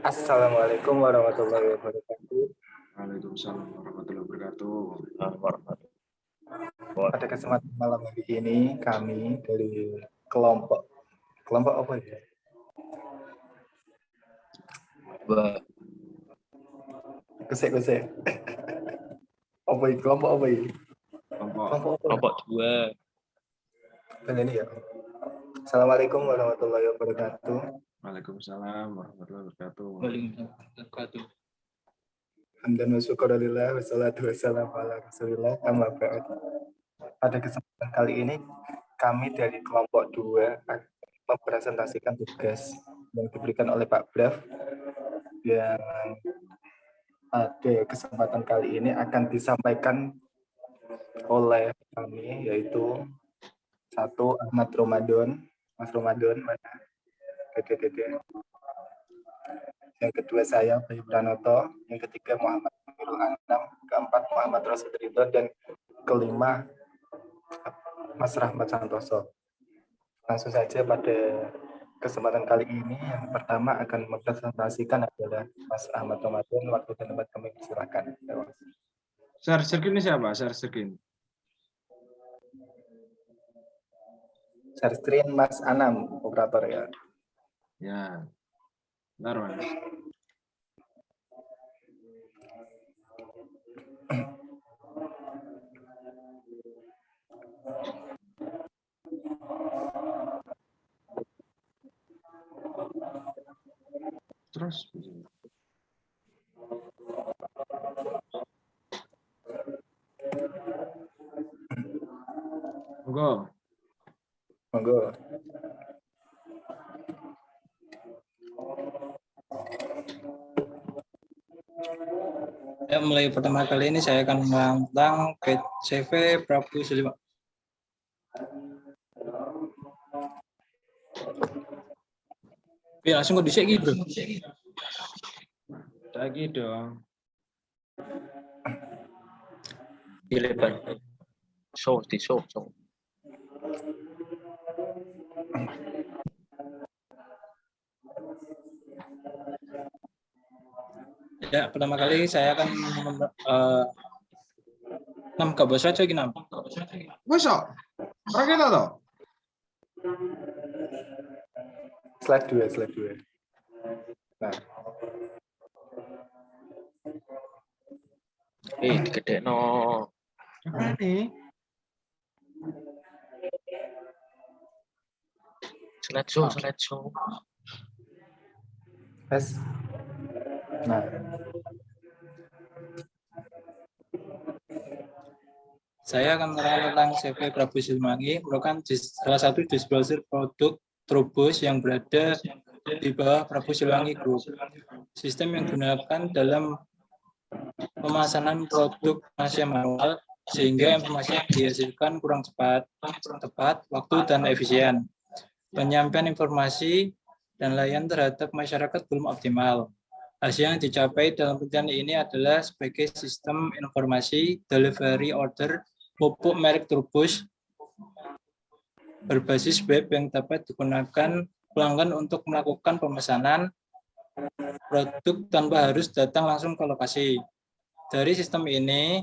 Assalamualaikum warahmatullahi wabarakatuh. Waalaikumsalam warahmatullahi wabarakatuh. Pada kesempatan malam hari ini kami dari kelompok apa ya? Kesek. Apa ini? Kelompok apa ini? Kelompok 2. Benar ini ya. Assalamualaikum warahmatullahi wabarakatuh. Waalaikumsalam warahmatullahi wabarakatuh. Hamdan wa syukurillah wassalatu wassalamu ala Rasulillah amma ba'd. Pada kesempatan kali ini kami dari kelompok 2 akan mempresentasikan tugas yang diberikan oleh Pak Braf yang pada kesempatan kali ini akan disampaikan oleh kami, yaitu satu Ahmad Ramadan, Mas Ramadan mana? Yang kedua saya Bayu Pranoto, yang ketiga Muhammad Amirul Anam, keempat Muhammad Rasul Ridho, dan kelima Mas Rahmat Santoso. Langsung saja pada kesempatan kali ini yang pertama akan mempresentasikan adalah Mas Ahmad Ramadan. Waktu dan tempat kami silakan. Share screen ini siapa? Share screen. Share screen Mas Anam, operator ya. Ya. Bentar, Mas. Terus. Monggo. Ya, mulai pertama kali ini saya akan tentang CV Prabu Siliwangi. Ya, langsung ke dhisik iki, Bro. Lagi dong. Dilebar. Show. Ya, pertama kali saya akan gak bos aja gini. Besok. Raketa toh? Slide 2. Nah. Digedekno. Apa nih? Slide show. Tes. Nah. Saya akan menerangkan tentang CV Prabu Siliwangi, merupakan salah satu distributor produk Trubus yang berada di bawah Prabu Siliwangi Group. Sistem yang digunakan dalam pemesanan produk masih manual, sehingga informasi yang dihasilkan kurang tepat, waktu, dan efisien. Penyampaian informasi dan layanan terhadap masyarakat belum optimal. Hasil yang dicapai dalam penelitian ini adalah sebagai sistem informasi delivery order pupuk merek Trubus berbasis web yang dapat digunakan pelanggan untuk melakukan pemesanan produk tanpa harus datang langsung ke lokasi. Dari sistem ini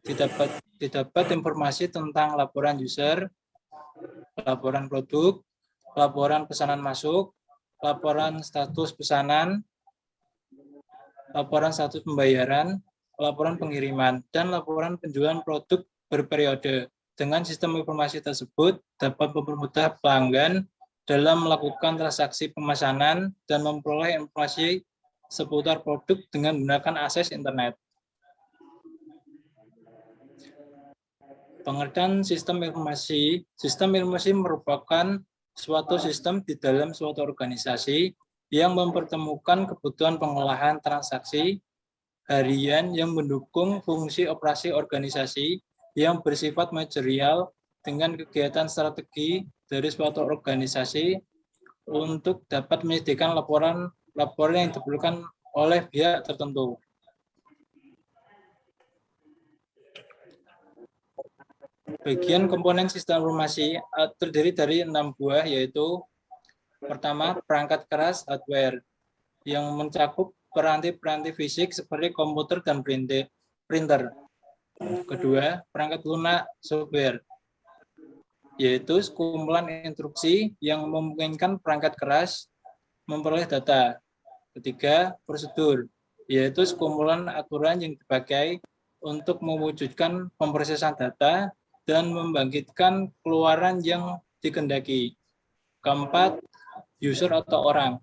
didapat informasi tentang laporan user, laporan produk, laporan pesanan masuk, laporan status pesanan, laporan status pembayaran, laporan pengiriman, dan laporan penjualan produk berperiode. Dengan sistem informasi tersebut dapat mempermudah pelanggan dalam melakukan transaksi pemesanan dan memperoleh informasi seputar produk dengan menggunakan akses internet. Pengertian sistem informasi merupakan suatu sistem di dalam suatu organisasi yang mempertemukan kebutuhan pengolahan transaksi harian yang mendukung fungsi operasi organisasi yang bersifat material dengan kegiatan strategi dari suatu organisasi untuk dapat menyediakan laporan yang diperlukan oleh pihak tertentu. Bagian komponen sistem informasi terdiri dari 6 buah, yaitu pertama perangkat keras hardware, yang mencakup peranti-peranti fisik seperti komputer dan printer. Kedua, perangkat lunak software, yaitu sekumpulan instruksi yang memungkinkan perangkat keras memperoleh data. Ketiga, prosedur, yaitu sekumpulan aturan yang dipakai untuk mewujudkan pemrosesan data dan membangkitkan keluaran yang dikehendaki. Keempat, user atau orang,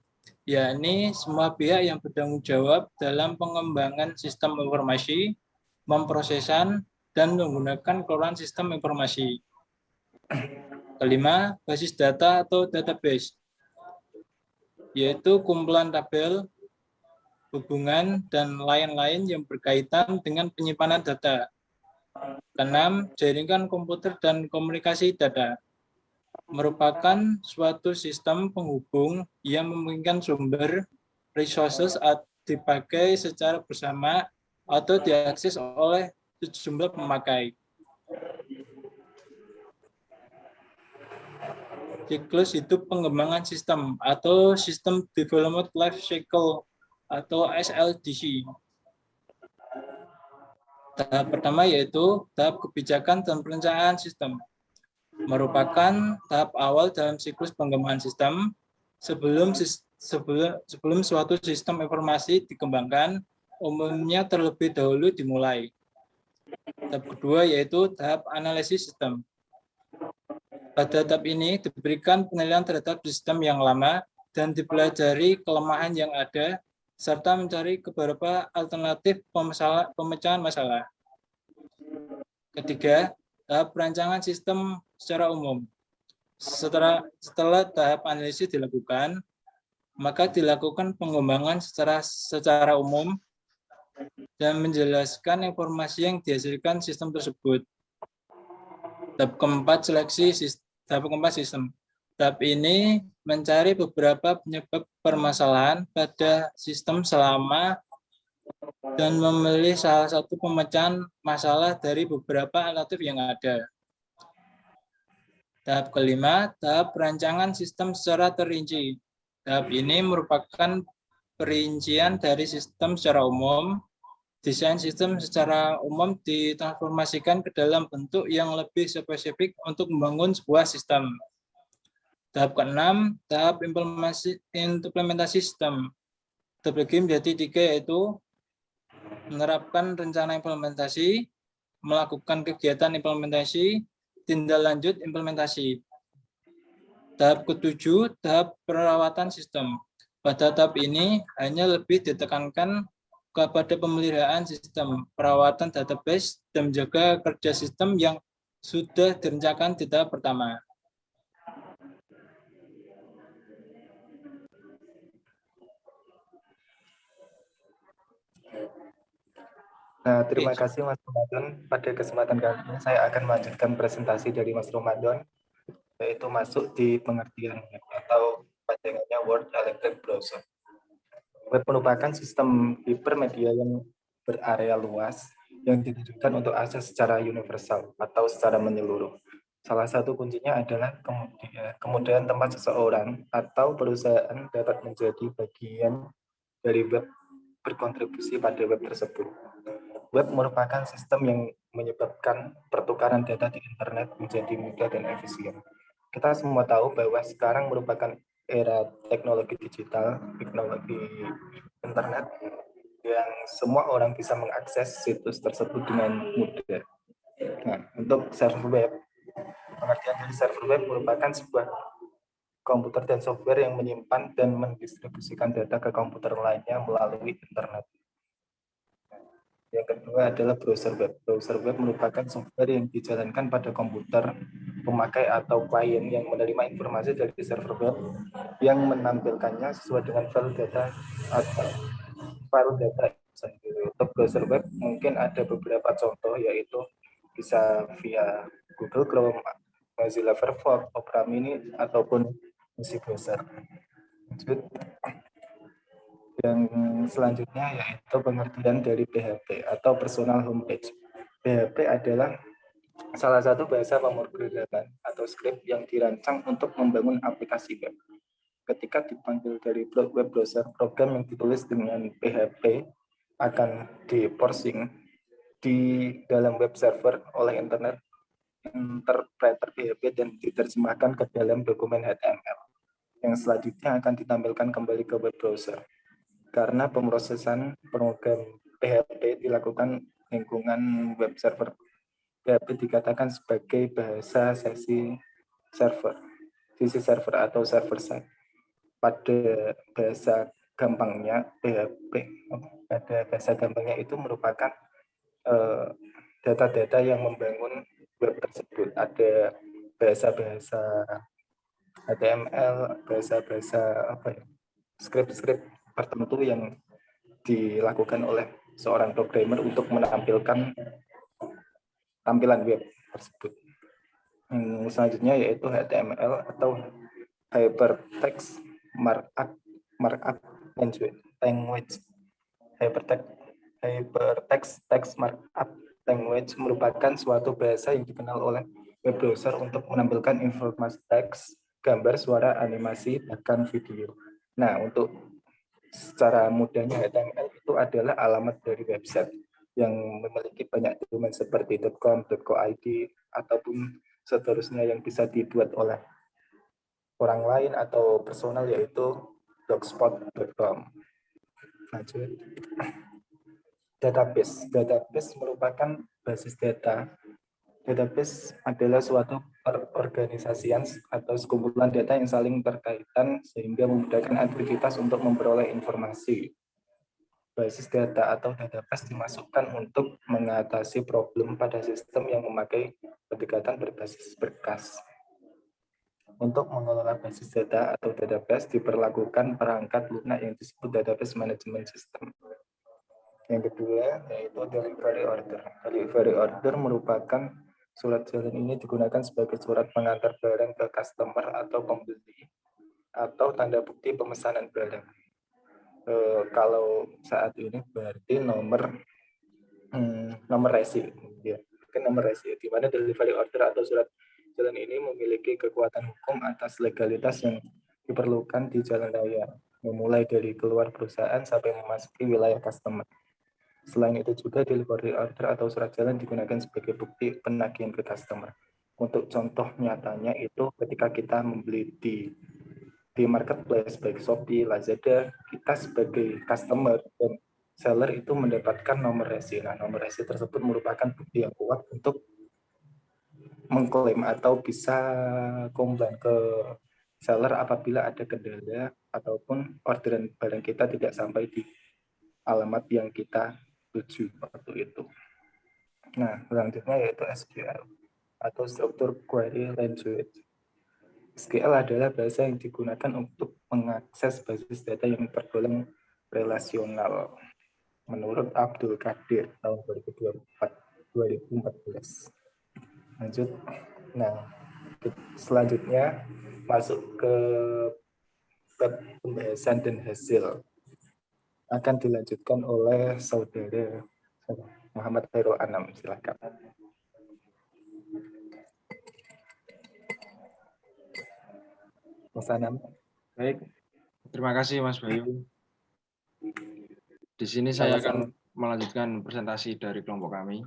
yakni semua pihak yang bertanggung jawab dalam pengembangan sistem informasi, memprosesan, dan menggunakan keluaran sistem informasi. Kelima, basis data atau database, yaitu kumpulan tabel, hubungan, dan lain-lain yang berkaitan dengan penyimpanan data. Keenam, jaringan komputer dan komunikasi data merupakan suatu sistem penghubung yang memungkinkan sumber resources dipakai secara bersama atau diakses oleh sejumlah pemakai. Siklus hidup pengembangan sistem atau System Development Life Cycle atau SLDC. Tahap pertama yaitu tahap kebijakan dan perencanaan sistem. Merupakan tahap awal dalam siklus pengembangan sistem sebelum suatu sistem informasi dikembangkan, umumnya terlebih dahulu dimulai. Tahap kedua yaitu tahap analisis sistem. Pada tahap ini diberikan penilaian terhadap sistem yang lama dan dipelajari kelemahan yang ada, serta mencari beberapa alternatif pemecahan masalah. Ketiga, tahap perancangan sistem secara umum. Setelah tahap analisis dilakukan, maka dilakukan pengembangan secara umum dan menjelaskan informasi yang dihasilkan sistem tersebut. Tahap keempat, tahap keempat sistem. Tahap ini mencari beberapa penyebab permasalahan pada sistem selama dan memilih salah satu pemecahan masalah dari beberapa alternatif yang ada. Tahap kelima, tahap perancangan sistem secara terinci. Tahap ini merupakan perincian dari sistem secara umum. Desain sistem secara umum ditransformasikan ke dalam bentuk yang lebih spesifik untuk membangun sebuah sistem. Tahap keenam, tahap implementasi sistem. Terbagi menjadi 3, yaitu menerapkan rencana implementasi, melakukan kegiatan implementasi, tindak lanjut implementasi. Tahap ketujuh, tahap perawatan sistem. Pada tahap ini hanya lebih ditekankan kepada pemeliharaan sistem, perawatan database, dan menjaga kerja sistem yang sudah direncanakan di tahap pertama. Nah, terima kasih Mas Ramadan. Pada kesempatan kali ini saya akan melanjutkan presentasi dari Mas Ramadan, yaitu masuk di pengertian atau panjangannya World Electric Browser. Web merupakan sistem hipermedia yang berarea luas yang ditujukan untuk akses secara universal atau secara menyeluruh. Salah satu kuncinya adalah kemudahan tempat seseorang atau perusahaan dapat menjadi bagian dari web, berkontribusi pada web tersebut. Web merupakan sistem yang menyebabkan pertukaran data di internet menjadi mudah dan efisien. Kita semua tahu bahwa sekarang merupakan era teknologi digital, teknologi internet, yang semua orang bisa mengakses situs tersebut dengan mudah. Nah, untuk server web, pengertian dari server web merupakan sebuah komputer dan software yang menyimpan dan mendistribusikan data ke komputer lainnya melalui internet. Yang kedua adalah browser web. Browser web merupakan software yang dijalankan pada komputer pemakai atau klien yang menerima informasi dari server web yang menampilkannya sesuai dengan file data atau file data sendiri. Untuk browser web mungkin ada beberapa contoh, yaitu bisa via Google Chrome, Mozilla Firefox, Opera Mini, ataupun Mozilla Browser. Yang selanjutnya yaitu pengertian dari PHP atau Personal Homepage. PHP adalah salah satu bahasa pemrograman atau script yang dirancang untuk membangun aplikasi web. ketika dipanggil dari web browser, program yang ditulis dengan PHP akan diparsing di dalam web server oleh interpreter PHP dan diterjemahkan ke dalam dokumen HTML yang selanjutnya akan ditampilkan kembali ke web browser. Karena pemrosesan program PHP dilakukan lingkungan web server, PHP dikatakan sebagai bahasa sisi server atau server side. Pada bahasa gampangnya itu merupakan data-data yang membangun web tersebut. Ada bahasa-bahasa HTML, bahasa-bahasa skrip-skrip tertentu yang dilakukan oleh seorang programmer untuk menampilkan tampilan web tersebut. Yang selanjutnya yaitu HTML atau Hypertext Markup Language. Hypertext Text Markup Language merupakan suatu bahasa yang dikenal oleh web browser untuk menampilkan informasi teks, gambar, suara, animasi, bahkan video. Nah, untuk secara mudahnya HTML itu adalah alamat dari website yang memiliki banyak domain seperti .com, .co.id, ataupun seterusnya yang bisa dibuat oleh orang lain atau personal, yaitu blogspot.com. Lanjut. Database merupakan basis data. Database adalah suatu perorganisasian atau sekumpulan data yang saling terkaitan sehingga memudahkan aktivitas untuk memperoleh informasi. Basis data atau database dimasukkan untuk mengatasi problem pada sistem yang memakai pendekatan berbasis berkas. Untuk mengelola basis data atau database diperlakukan perangkat lunak yang disebut database management system. Yang kedua yaitu delivery order. Delivery order merupakan surat jalan ini digunakan sebagai surat pengantar barang ke customer atau pembeli atau tanda bukti pemesanan barang. Kalau saat ini berarti nomor resi, ya, nomor resi, di mana delivery order atau surat jalan ini memiliki kekuatan hukum atas legalitas yang diperlukan di jalan raya, memulai dari keluar perusahaan sampai memasuki wilayah customer. Selain itu juga delivery order atau surat jalan digunakan sebagai bukti penagihan ke customer. Untuk contoh nyatanya itu ketika kita membeli di marketplace baik Shopee, Lazada, kita sebagai customer dan seller itu mendapatkan nomor resi. Nah, nomor resi tersebut merupakan bukti yang kuat untuk mengklaim atau bisa komplain ke seller apabila ada kendala ataupun orderan barang kita tidak sampai di alamat yang kita tuju waktu itu. Nah, selanjutnya yaitu SQL atau Structured Query Language. SQL adalah bahasa yang digunakan untuk mengakses basis data yang tergolong relasional. Menurut Abdul Qadir tahun 2014. Lanjut. Nah, selanjutnya masuk ke pembahasan dan hasil. Akan dilanjutkan oleh saudara Muhammad Khairul Anam. Silakan. Mas Anam. Baik, terima kasih Mas Bayu. Di sini saya akan melanjutkan presentasi dari kelompok kami.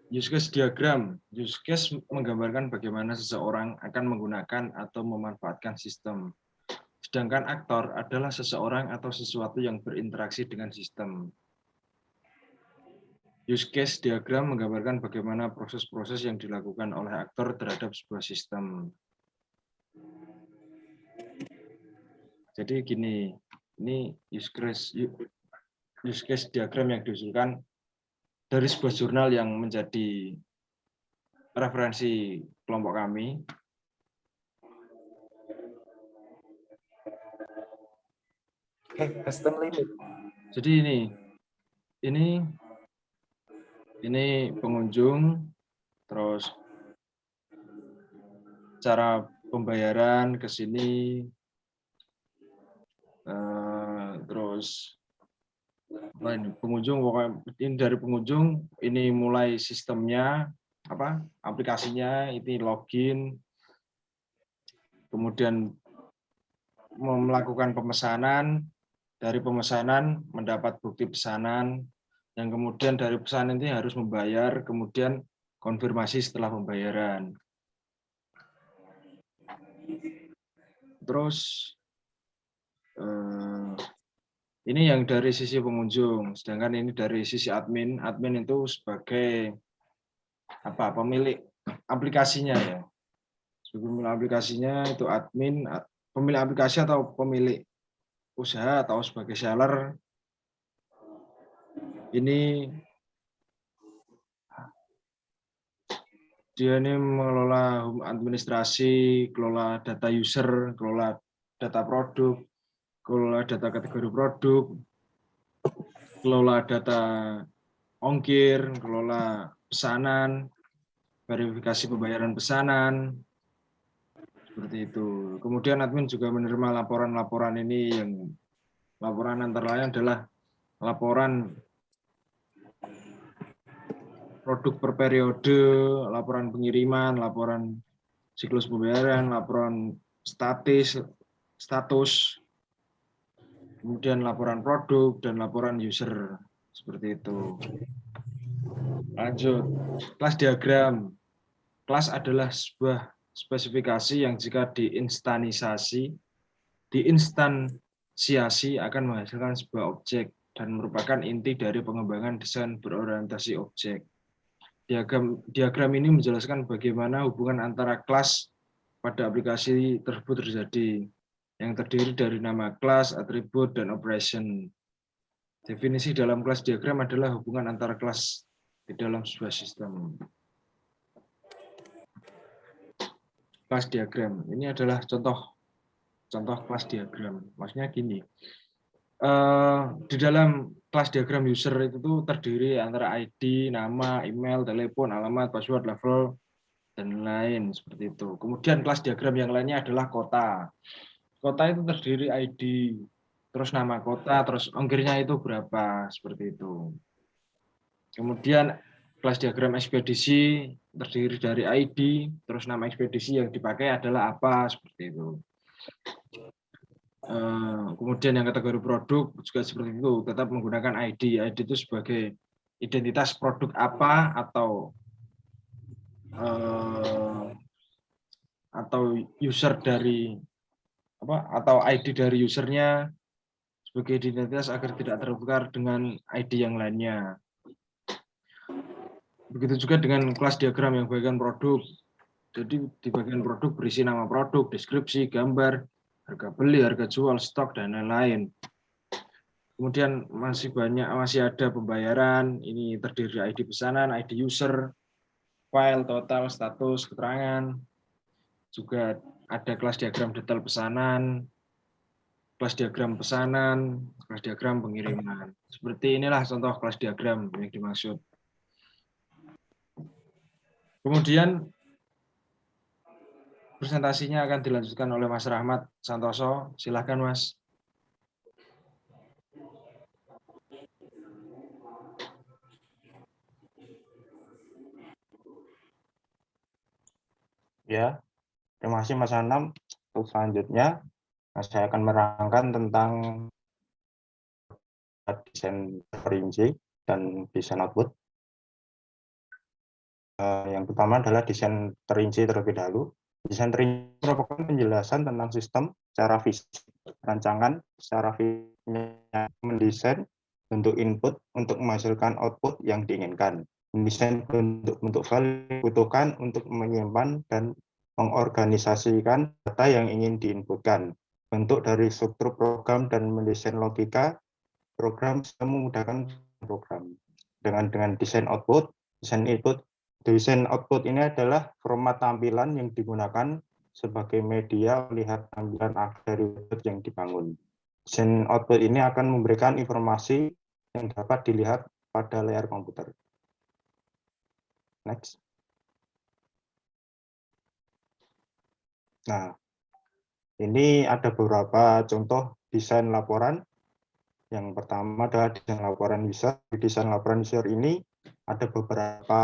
Use case diagram. Use case menggambarkan bagaimana seseorang akan menggunakan atau memanfaatkan sistem. Sedangkan aktor adalah seseorang atau sesuatu yang berinteraksi dengan sistem. Use case diagram menggambarkan bagaimana proses-proses yang dilakukan oleh aktor terhadap sebuah sistem. Jadi gini, ini use case diagram yang diusulkan dari sebuah jurnal yang menjadi referensi kelompok kami. Custom limit. Jadi ini pengunjung, terus cara pembayaran ke sini, terus pengunjung, ini dari pengunjung, ini mulai sistemnya, aplikasinya, ini login, kemudian melakukan pemesanan, dari pemesanan mendapat bukti pesanan, yang kemudian dari pesanan ini harus membayar, kemudian konfirmasi setelah pembayaran. Terus ini yang dari sisi pengunjung, sedangkan ini dari sisi admin. Admin itu sebagai pemilik aplikasinya ya. Pemilik aplikasinya itu admin, pemilik aplikasi atau pemilik usaha atau sebagai seller. Ini dia ini mengelola administrasi, kelola data user, kelola data produk, kelola data kategori produk, kelola data ongkir, kelola pesanan, verifikasi pembayaran pesanan, seperti itu. Kemudian admin juga menerima laporan-laporan ini, yang laporan antara lain adalah laporan produk per periode, laporan pengiriman, laporan siklus pembayaran, laporan status, kemudian laporan produk dan laporan user, seperti itu. Lanjut, kelas diagram. Kelas adalah sebuah spesifikasi yang jika diinstansiasi akan menghasilkan sebuah objek dan merupakan inti dari pengembangan desain berorientasi objek. Diagram ini menjelaskan bagaimana hubungan antara kelas pada aplikasi tersebut terjadi, yang terdiri dari nama kelas, atribut, dan operation. Definisi dalam kelas diagram adalah hubungan antara kelas di dalam sebuah sistem. Kelas diagram ini adalah contoh kelas diagram. Maksudnya gini, di dalam kelas diagram user itu tuh terdiri antara ID, nama, email, telepon, alamat, password, level, dan lain seperti itu. Kemudian kelas diagram yang lainnya adalah kota. Kota itu terdiri ID, terus nama kota, terus ongkirnya itu berapa, seperti itu. Kemudian kelas diagram ekspedisi terdiri dari ID, terus nama ekspedisi yang dipakai adalah apa, seperti itu. Kemudian yang kategori produk juga seperti itu, tetap menggunakan ID. ID itu sebagai identitas produk apa atau user dari atau ID dari usernya sebagai identitas agar tidak tertukar dengan ID yang lainnya. Begitu juga dengan kelas diagram yang bagian produk. Jadi di bagian produk berisi nama produk, deskripsi, gambar, harga beli, harga jual, stok, dan lain-lain. Kemudian masih ada pembayaran. Ini terdiri dari ID pesanan, ID user, file, total, status, keterangan. Juga ada kelas diagram detail pesanan, kelas diagram pesanan, kelas diagram pengiriman. Seperti inilah contoh kelas diagram yang dimaksud. Kemudian presentasinya akan dilanjutkan oleh Mas Rahmat Santoso. Silakan, Mas. Ya, terima kasih Mas Anam. Selanjutnya, saya akan menerangkan tentang desain terperinci dan desain output. Yang pertama adalah desain terinci terlebih dahulu. Desain terinci merupakan penjelasan tentang sistem secara fisik, rancangan secara fisiknya, mendesain bentuk input untuk menghasilkan output yang diinginkan, mendesain bentuk file dibutuhkan untuk menyimpan dan mengorganisasikan data yang ingin diinputkan, bentuk dari struktur program dan mendesain logika program memudahkan program. Dengan desain output, desain input, desain output ini adalah format tampilan yang digunakan sebagai media melihat tampilan akhir dari output yang dibangun. Desain output ini akan memberikan informasi yang dapat dilihat pada layar komputer. Next. Nah, ini ada beberapa contoh desain laporan. Yang pertama adalah desain laporan user. Di desain laporan user ini ada beberapa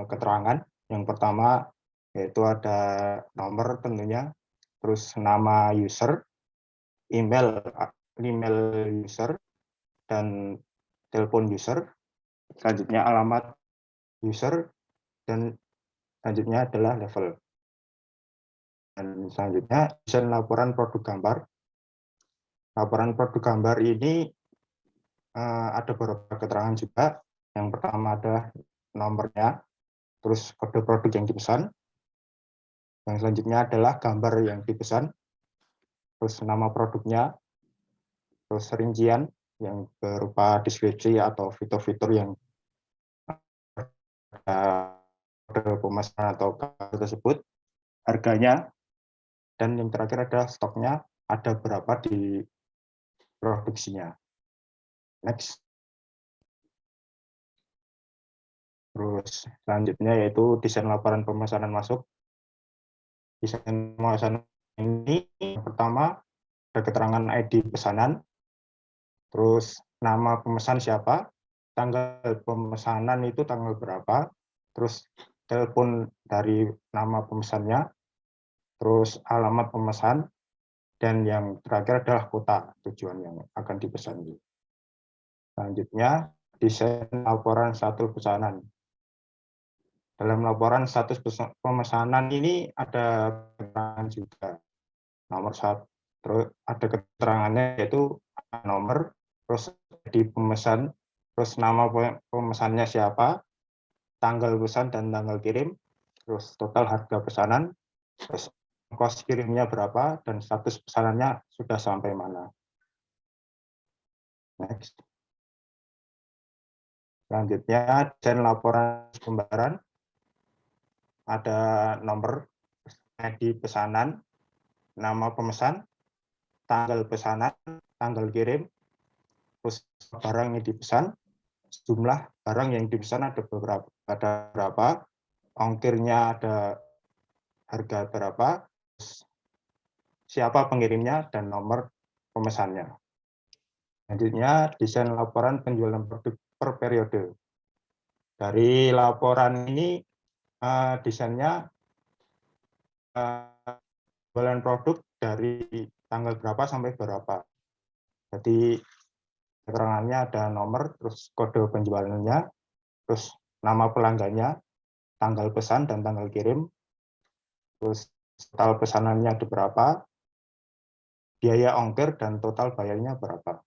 keterangan. Yang pertama, yaitu ada nomor tentunya, terus nama user, email user, dan telepon user, selanjutnya alamat user, dan selanjutnya adalah level. Dan selanjutnya desain laporan produk gambar. Laporan produk gambar ini ada beberapa keterangan juga. Yang pertama adalah nomornya, terus kode produk yang dipesan. Yang selanjutnya adalah gambar yang dipesan, terus nama produknya, terus rincian yang berupa deskripsi atau fitur-fitur yang ada pemesanan atau gambar tersebut, harganya, dan yang terakhir adalah stoknya, ada berapa di produksinya. Next. Terus selanjutnya yaitu desain laporan pemesanan masuk. Desain pemesanan ini yang pertama ada keterangan ID pesanan, terus nama pemesan siapa, tanggal pemesanan itu tanggal berapa, terus telepon dari nama pemesannya, terus alamat pemesan, dan yang terakhir adalah kota tujuan yang akan dipesan. Selanjutnya desain laporan status pesanan. Dalam laporan status pemesanan ini ada keterangan juga. Nomor satu, terus ada keterangannya yaitu nomor, terus di pemesan, terus nama pemesannya siapa, tanggal pesan dan tanggal kirim, terus total harga pesanan, terus ongkos kirimnya berapa, dan status pesanannya sudah sampai mana. Next. Selanjutnya desain laporan pembayaran. Ada nomor ID pesanan, nama pemesan, tanggal pesanan, tanggal kirim, terus barang yang dipesan, jumlah barang yang dipesan ada berapa, ongkirnya ada harga berapa, siapa pengirimnya, dan nomor pemesannya. Selanjutnya desain laporan penjualan produk per periode. Dari laporan ini desainnya penjualan produk dari tanggal berapa sampai berapa. Jadi keterangannya ada nomor, terus kode penjualannya, terus nama pelanggannya, tanggal pesan dan tanggal kirim, terus total pesanannya ada berapa, biaya ongkir dan total bayarnya berapa.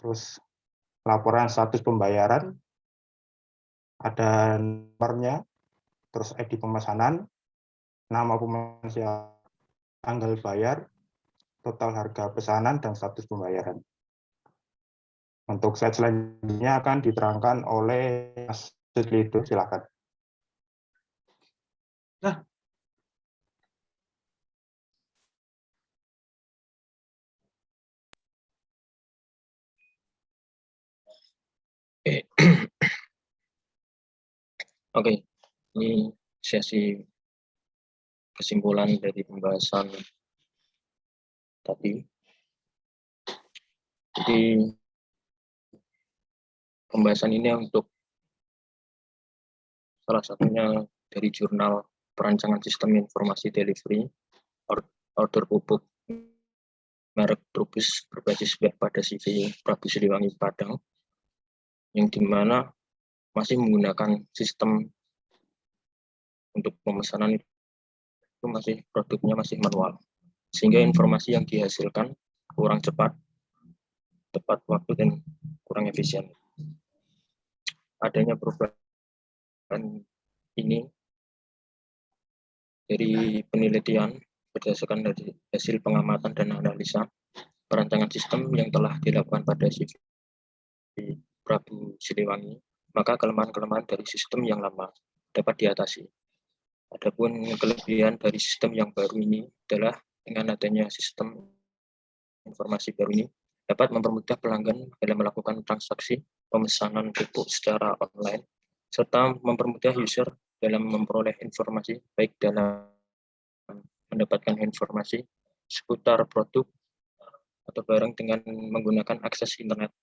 Terus laporan status pembayaran, ada nomornya, terus ID pemesanan, nama pemesan, tanggal bayar, total harga pesanan, dan status pembayaran. Untuk slide selanjutnya akan diterangkan oleh Mas Sudlido, silakan. Nah, Oke, ini sesi kesimpulan dari pembahasan tadi. Jadi pembahasan ini untuk salah satunya dari jurnal perancangan sistem informasi delivery order pupuk merek Trubus berbasis web pada CV Prabu Siliwangi Padang, yang dimana masih menggunakan sistem untuk pemesanan itu masih produknya masih manual, sehingga informasi yang dihasilkan kurang cepat, tepat waktu, dan kurang efisien. Adanya perubahan ini dari penelitian berdasarkan dari hasil pengamatan dan analisa perancangan sistem yang telah dilakukan pada CV Prabu Siliwangi, maka kelemahan-kelemahan dari sistem yang lama dapat diatasi. Adapun kelebihan dari sistem yang baru ini adalah dengan adanya sistem informasi baru ini dapat mempermudah pelanggan dalam melakukan transaksi pemesanan pupuk secara online, serta mempermudah user dalam memperoleh informasi baik dalam mendapatkan informasi seputar produk atau barang dengan menggunakan akses internet.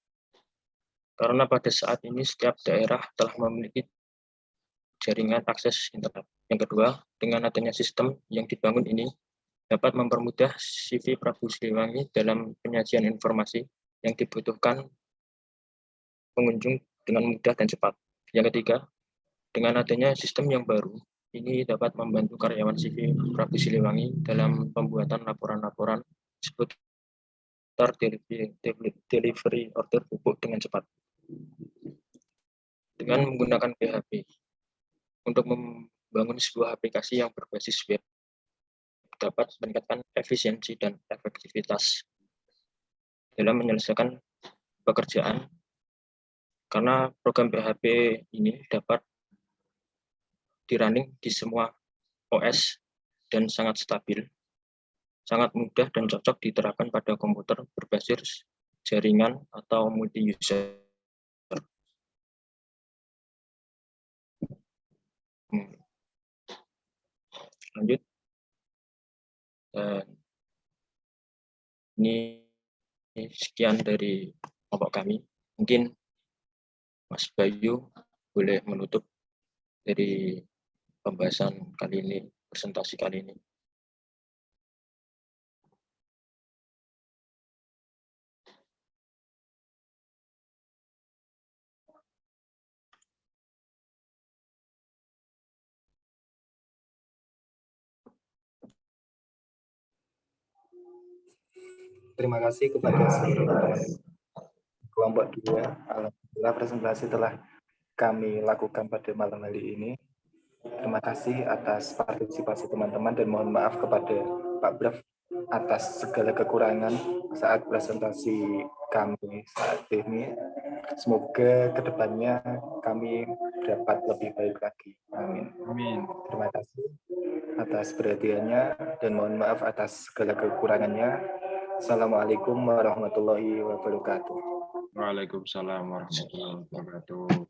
Karena pada saat ini setiap daerah telah memiliki jaringan akses internet. Yang kedua, dengan adanya sistem yang dibangun ini dapat mempermudah CV Prabu Siliwangi dalam penyajian informasi yang dibutuhkan pengunjung dengan mudah dan cepat. Yang ketiga, dengan adanya sistem yang baru, ini dapat membantu karyawan CV Prabu Siliwangi dalam pembuatan laporan-laporan seputar delivery order pupuk dengan cepat. Dengan menggunakan PHP untuk membangun sebuah aplikasi yang berbasis web dapat meningkatkan efisiensi dan efektivitas dalam menyelesaikan pekerjaan karena program PHP ini dapat di-running di semua OS dan sangat stabil, sangat mudah dan cocok diterapkan pada komputer berbasis jaringan atau multi-user. Lanjut. Dan ini sekian dari kelompok kami. Mungkin Mas Bayu boleh menutup dari pembahasan kali ini, presentasi kali ini. Terima kasih kepada seluruh teman kelompok 2. Alhamdulillah presentasi telah kami lakukan pada malam hari ini. Terima kasih atas partisipasi teman-teman dan mohon maaf kepada Pak Braf atas segala kekurangan saat presentasi kami saat ini. Semoga kedepannya kami dapat lebih baik lagi. Amin. Amin. Terima kasih atas perhatiannya dan mohon maaf atas segala kekurangannya. Assalamualaikum warahmatullahi wabarakatuh. Waalaikumsalam warahmatullahi wabarakatuh.